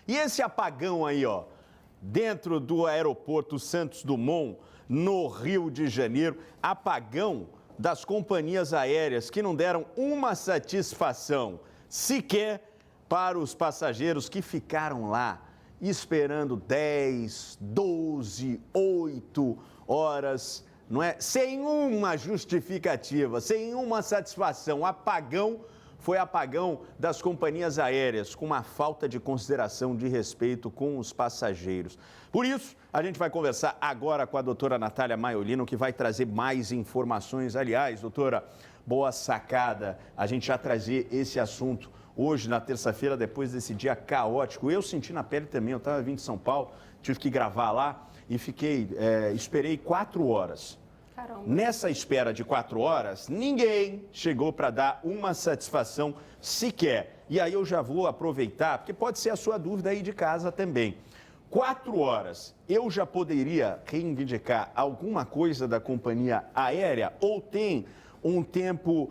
E esse apagão aí, ó, dentro do aeroporto Santos Dumont, no Rio de Janeiro, apagão das companhias aéreas que não deram uma satisfação sequer para os passageiros que ficaram lá esperando 10, 12, 8 horas, não é? Sem uma justificativa, sem uma satisfação. Apagão foi apagão das companhias aéreas, com uma falta de consideração, de respeito com os passageiros. Por isso, a gente vai conversar agora com a doutora Natália Maiolino, que vai trazer mais informações. Aliás, doutora, boa sacada a gente já trazer esse assunto hoje, na terça-feira, depois desse dia caótico. Eu senti na pele também, eu estava vindo de São Paulo, tive que gravar lá e esperei 4 horas. Caramba. Nessa espera de 4 horas, ninguém chegou para dar uma satisfação sequer. E aí eu já vou aproveitar, porque pode ser a sua dúvida aí de casa também. 4 horas, eu já poderia reivindicar alguma coisa da companhia aérea ou tem um tempo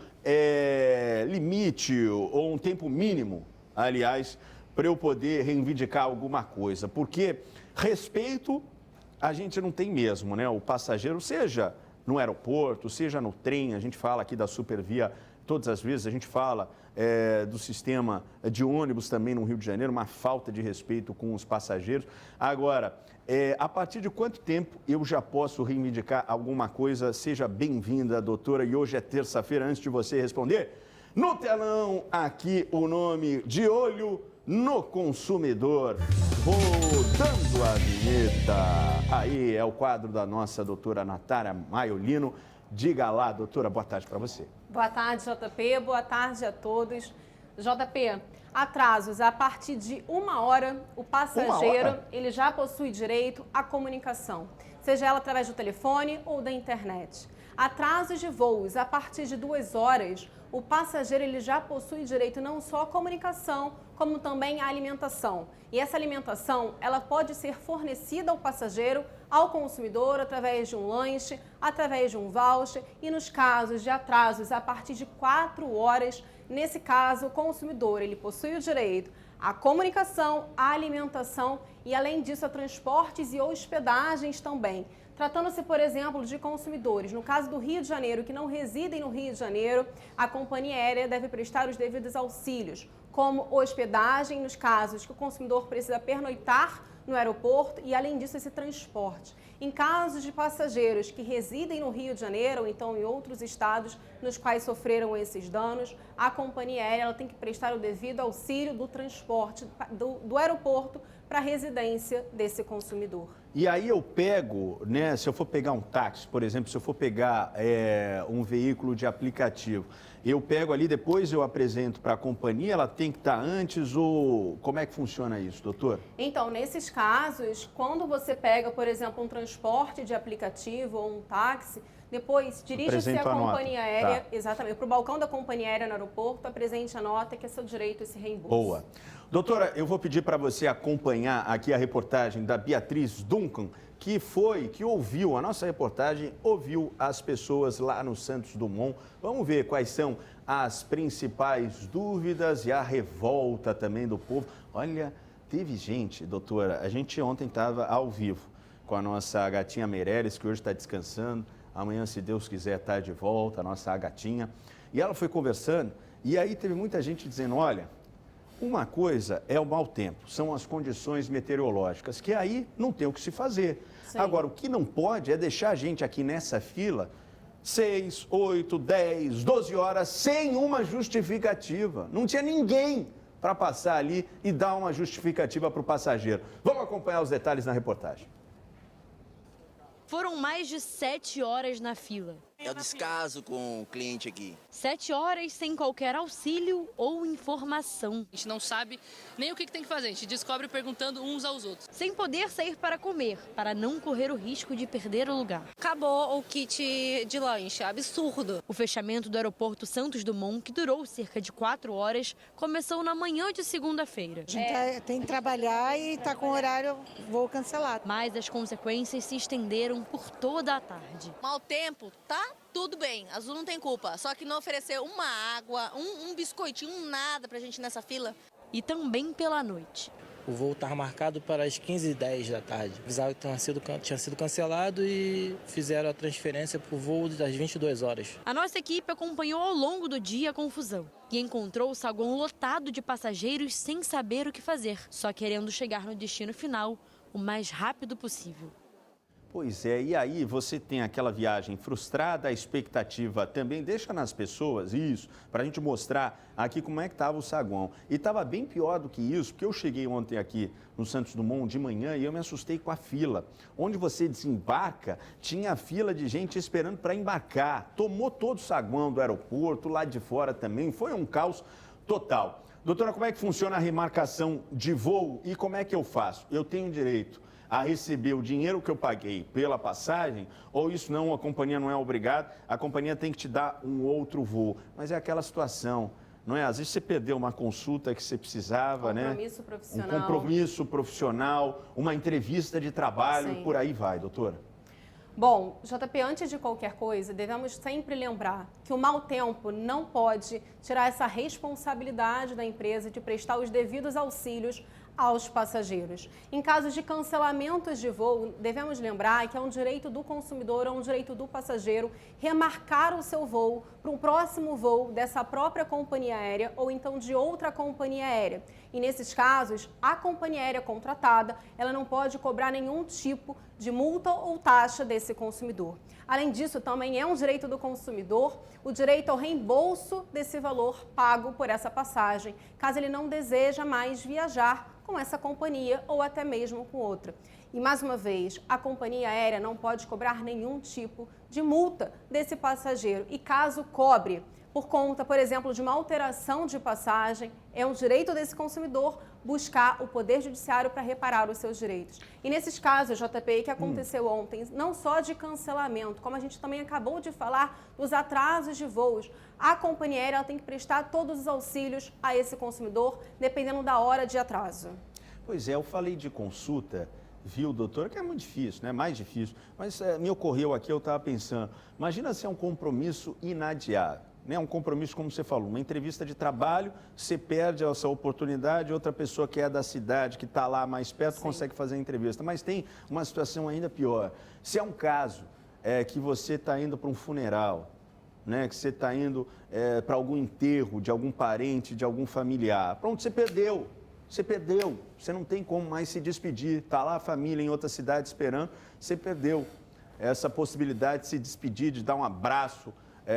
limite ou um tempo mínimo, aliás, para eu poder reivindicar alguma coisa? Porque respeito a gente não tem mesmo, né? O passageiro, seja no aeroporto, seja no trem, a gente fala aqui da Supervia, todas as vezes a gente fala do sistema de ônibus também no Rio de Janeiro, uma falta de respeito com os passageiros. Agora, a partir de quanto tempo eu já posso reivindicar alguma coisa? Seja bem-vinda, doutora, e hoje é terça-feira, antes de você responder, no telão aqui o nome De Olho no Consumidor, rodando a vinheta. Aí é o quadro da nossa doutora Natália Maiolino. Diga lá, doutora, boa tarde para você. Boa tarde, JP. Boa tarde a todos. JP, atrasos a partir de 1 hora, o passageiro ele já possui direito à comunicação, seja ela através do telefone ou da internet. Atrasos de voos a partir de 2 horas, o passageiro ele já possui direito não só à comunicação, como também à alimentação. E essa alimentação, ela pode ser fornecida ao passageiro, ao consumidor, através de um lanche, através de um voucher. E nos casos de atrasos a partir de 4 horas, nesse caso, o consumidor ele possui o direito à comunicação, à alimentação e, além disso, a transportes e hospedagens também. Tratando-se, por exemplo, de consumidores, no caso do Rio de Janeiro, que não residem no Rio de Janeiro, a companhia aérea deve prestar os devidos auxílios, como hospedagem, nos casos que o consumidor precisa pernoitar no aeroporto e, além disso, esse transporte. Em casos de passageiros que residem no Rio de Janeiro ou então em outros estados nos quais sofreram esses danos, a companhia aérea ela tem que prestar o devido auxílio do transporte do aeroporto para a residência desse consumidor. E aí eu pego, né, se eu for pegar um táxi, por exemplo, se eu for pegar um veículo de aplicativo, eu pego ali, depois eu apresento para a companhia, ela tem que estar antes ou como é que funciona isso, doutor? Então, nesses casos, quando você pega, por exemplo, um transporte de aplicativo ou um táxi, depois dirija-se à companhia aérea, tá, exatamente, para o balcão da companhia aérea no aeroporto, apresente a nota que é seu direito esse reembolso. Boa. Doutora, eu vou pedir para você acompanhar aqui a reportagem da Beatriz Duncan, que ouviu, a nossa reportagem ouviu as pessoas lá no Santos Dumont. Vamos ver quais são as principais dúvidas e a revolta também do povo. Olha, teve gente, doutora, a gente ontem estava ao vivo com a nossa gatinha Meireles, que hoje está descansando. Amanhã, se Deus quiser, está de volta, a nossa gatinha. E ela foi conversando, e aí teve muita gente dizendo, olha, uma coisa é o mau tempo, são as condições meteorológicas, que aí não tem o que se fazer. Sim. Agora, o que não pode é deixar a gente aqui nessa fila 6, 8, 10, 12 horas sem uma justificativa. Não tinha ninguém para passar ali e dar uma justificativa para o passageiro. Vamos acompanhar os detalhes na reportagem. Foram mais de 7 horas na fila. É o descaso com o cliente aqui. 7 horas sem qualquer auxílio ou informação. A gente não sabe nem o que tem que fazer, a gente descobre perguntando uns aos outros. Sem poder sair para comer, para não correr o risco de perder o lugar. Acabou o kit de lanche, absurdo. O fechamento do aeroporto Santos Dumont, que durou cerca de 4 horas, começou na manhã de segunda-feira. A gente tem que trabalhar e está com horário voo cancelado. Mas as consequências se estenderam por toda a tarde. Mau tempo, tá? Tudo bem, Azul não tem culpa, só que não ofereceu uma água, um biscoitinho, nada pra gente nessa fila. E também pela noite. O voo estava marcado para as 15h10 da tarde. Avisaram que tinha sido cancelado e fizeram a transferência para o voo das 22 horas. A nossa equipe acompanhou ao longo do dia a confusão e encontrou o saguão lotado de passageiros sem saber o que fazer, só querendo chegar no destino final o mais rápido possível. Pois é, e aí você tem aquela viagem frustrada, a expectativa também deixa nas pessoas isso, para a gente mostrar aqui como é que estava o saguão. E estava bem pior do que isso, porque eu cheguei ontem aqui no Santos Dumont de manhã e eu me assustei com a fila. Onde você desembarca, tinha fila de gente esperando para embarcar. Tomou todo o saguão do aeroporto, lá de fora também, foi um caos total. Doutora, como é que funciona a remarcação de voo e como é que eu faço? Eu tenho direito a receber o dinheiro que eu paguei pela passagem, ou isso não, a companhia não é obrigada, a companhia tem que te dar um outro voo. Mas é aquela situação, não é? Às vezes você perdeu uma consulta que você precisava, Compromisso profissional. Um compromisso profissional, uma entrevista de trabalho, Sim. por aí vai, doutora. Bom, JP, antes de qualquer coisa, devemos sempre lembrar que o mau tempo não pode tirar essa responsabilidade da empresa de prestar os devidos auxílios aos passageiros. Em casos de cancelamentos de voo, devemos lembrar que é um direito do consumidor ou um direito do passageiro remarcar o seu voo para um próximo voo dessa própria companhia aérea ou então de outra companhia aérea. E nesses casos, a companhia aérea contratada, ela não pode cobrar nenhum tipo de multa ou taxa desse consumidor. Além disso, também é um direito do consumidor o direito ao reembolso desse valor pago por essa passagem, caso ele não deseja mais viajar com essa companhia ou até mesmo com outra. E mais uma vez, a companhia aérea não pode cobrar nenhum tipo de multa desse passageiro. E caso cobre por conta, por exemplo, de uma alteração de passagem, é um direito desse consumidor buscar o Poder Judiciário para reparar os seus direitos. E nesses casos, JP, que aconteceu ontem, não só de cancelamento, como a gente também acabou de falar dos atrasos de voos, a companhia aérea tem que prestar todos os auxílios a esse consumidor, dependendo da hora de atraso. Pois é, eu falei de consulta, viu, doutor, que é muito difícil, né? Mais difícil. Mas me ocorreu aqui, eu estava pensando, imagina se é um compromisso inadiável. Né, um compromisso, como você falou, uma entrevista de trabalho, você perde essa oportunidade, outra pessoa que é da cidade, que está lá mais perto, consegue fazer a entrevista. Mas tem uma situação ainda pior. Se é um caso que você está indo para um funeral, né, que você está indo para algum enterro de algum parente, de algum familiar, pronto, você perdeu. Você não tem como mais se despedir. Está lá a família em outra cidade esperando, você perdeu essa possibilidade de se despedir, de dar um abraço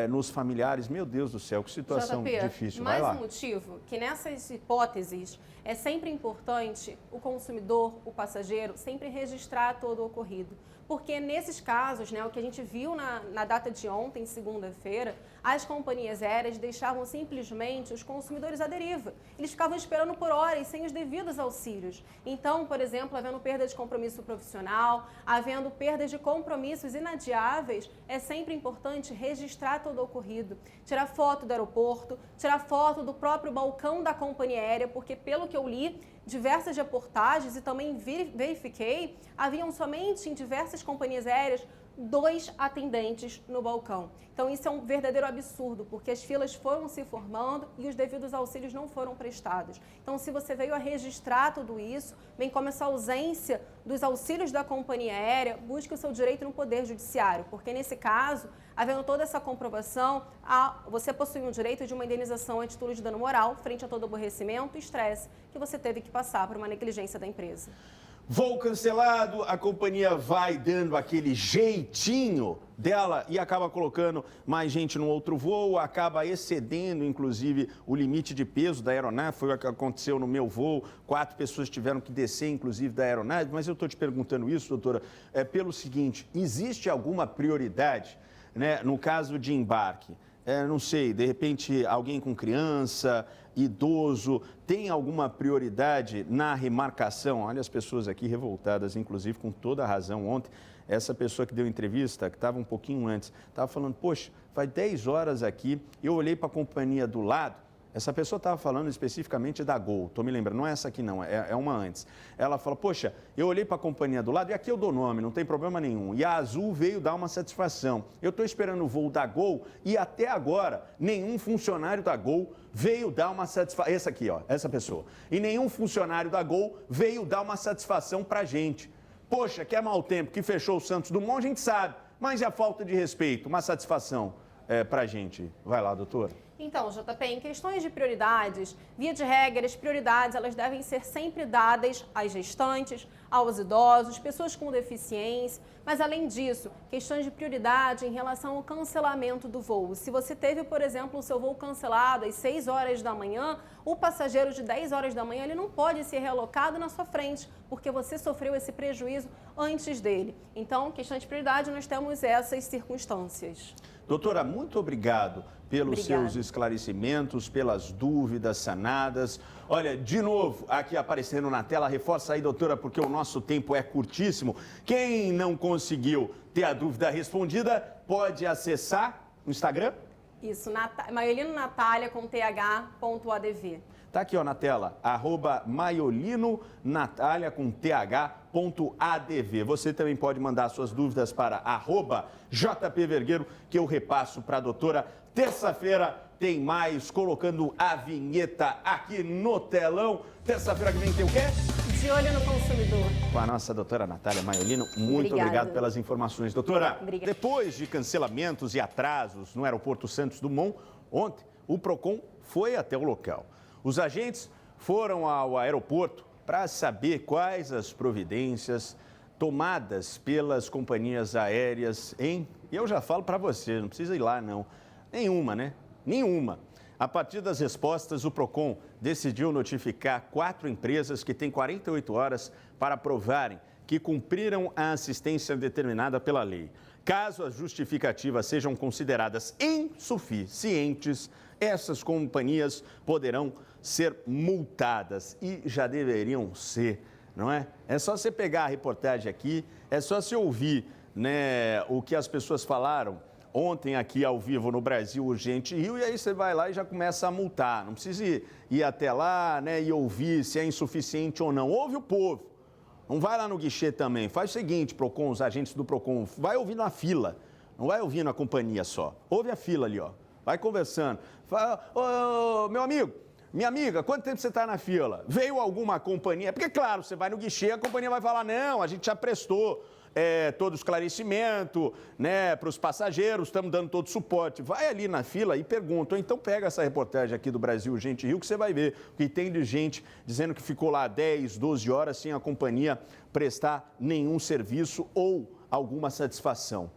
nos familiares. Meu Deus do céu, que situação difícil. Vai lá. Mais um motivo que nessas hipóteses é sempre importante o consumidor, o passageiro, sempre registrar todo o ocorrido. Porque nesses casos, né, o que a gente viu na data de ontem, segunda-feira, as companhias aéreas deixavam simplesmente os consumidores à deriva. Eles ficavam esperando por horas sem os devidos auxílios. Então, por exemplo, havendo perda de compromisso profissional, havendo perda de compromissos inadiáveis, é sempre importante registrar todo o ocorrido, tirar foto do aeroporto, tirar foto do próprio balcão da companhia aérea, porque pelo que eu li, diversas reportagens e também verifiquei, haviam somente em diversas companhias aéreas 2 atendentes no balcão. Então isso é um verdadeiro absurdo, porque as filas foram se formando e os devidos auxílios não foram prestados. Então se você veio a registrar tudo isso, bem como essa ausência dos auxílios da companhia aérea, busque o seu direito no Poder Judiciário, porque nesse caso, havendo toda essa comprovação, você possui um direito de uma indenização a título de dano moral frente a todo aborrecimento e estresse que você teve que passar por uma negligência da empresa. Voo cancelado, a companhia vai dando aquele jeitinho dela e acaba colocando mais gente no outro voo, acaba excedendo, inclusive, o limite de peso da aeronave. Foi o que aconteceu no meu voo, 4 pessoas tiveram que descer, inclusive, da aeronave. Mas eu estou te perguntando isso, doutora, pelo seguinte, existe alguma prioridade, né, no caso de embarque? Não sei, de repente alguém com criança, idoso, tem alguma prioridade na remarcação? Olha as pessoas aqui revoltadas, inclusive com toda a razão. Ontem, essa pessoa que deu entrevista, que estava um pouquinho antes, estava falando, poxa, faz 10 horas aqui, eu olhei para a companhia do lado, Essa pessoa estava falando especificamente da Gol, estou me lembrando, não é essa aqui não, é uma antes. Ela falou, poxa, eu olhei para a companhia do lado e aqui eu dou nome, não tem problema nenhum. E a Azul veio dar uma satisfação. Eu estou esperando o voo da Gol e até agora nenhum funcionário da Gol veio dar uma satisfação. Essa aqui, ó, essa pessoa. E nenhum funcionário da Gol veio dar uma satisfação para a gente. Poxa, que é mau tempo, que fechou o Santos Dumont, a gente sabe. Mas e a falta de respeito, uma satisfação para a gente? Vai lá, doutora. Então, JP, em questões de prioridades, via de regra, as prioridades elas devem ser sempre dadas às gestantes, aos idosos, pessoas com deficiência, mas além disso, questões de prioridade em relação ao cancelamento do voo. Se você teve, por exemplo, o seu voo cancelado às 6 horas da manhã, o passageiro de 10 horas da manhã ele não pode ser realocado na sua frente, porque você sofreu esse prejuízo antes dele. Então, questão de prioridade, nós temos essas circunstâncias. Doutora, muito obrigado pelos seus esclarecimentos, pelas dúvidas sanadas. Olha, de novo, aqui aparecendo na tela, reforça aí, doutora, porque o nosso tempo é curtíssimo. Quem não conseguiu ter a dúvida respondida, pode acessar o Instagram? Isso, maiolinonatália com th.adv. Tá aqui, ó, na tela, @maiolinonatália com th.adv. Você também pode mandar suas dúvidas para @jpvergueiro, que eu repasso para a doutora. Terça-feira tem mais, colocando a vinheta aqui no telão. Terça-feira que vem tem o quê? De olho no consumidor. Com a nossa doutora Natália Maiolino. Muito obrigado pelas informações. Doutora, depois de cancelamentos e atrasos no aeroporto Santos Dumont, ontem o PROCON foi até o local. Os agentes foram ao aeroporto para saber quais as providências tomadas pelas companhias aéreas e eu já falo para você, não precisa ir lá não. Nenhuma, né? Nenhuma. A partir das respostas, o PROCON decidiu notificar 4 empresas que têm 48 horas para provarem que cumpriram a assistência determinada pela lei. Caso as justificativas sejam consideradas insuficientes, essas companhias poderão ser multadas e já deveriam ser, não é? É só você pegar a reportagem aqui, é só você ouvir, né, o que as pessoas falaram ontem aqui ao vivo no Brasil Urgente Rio, e aí você vai lá e já começa a multar. Não precisa ir até lá, né, e ouvir se é insuficiente ou não. Ouve o povo. Não vai lá no guichê também. Faz o seguinte, PROCON, os agentes do PROCON, vai ouvindo a fila. Não vai ouvindo a companhia só. Ouve a fila ali, ó. Vai conversando. Fala, ô, meu amigo, minha amiga, quanto tempo você está na fila? Veio alguma companhia? Porque, claro, você vai no guichê, a companhia vai falar, não, a gente já prestou todo o esclarecimento, né, para os passageiros, estamos dando todo o suporte. Vai ali na fila e pergunta, ou então pega essa reportagem aqui do Brasil Urgente Rio, que você vai ver o que tem de gente dizendo que ficou lá 10, 12 horas sem a companhia prestar nenhum serviço ou alguma satisfação.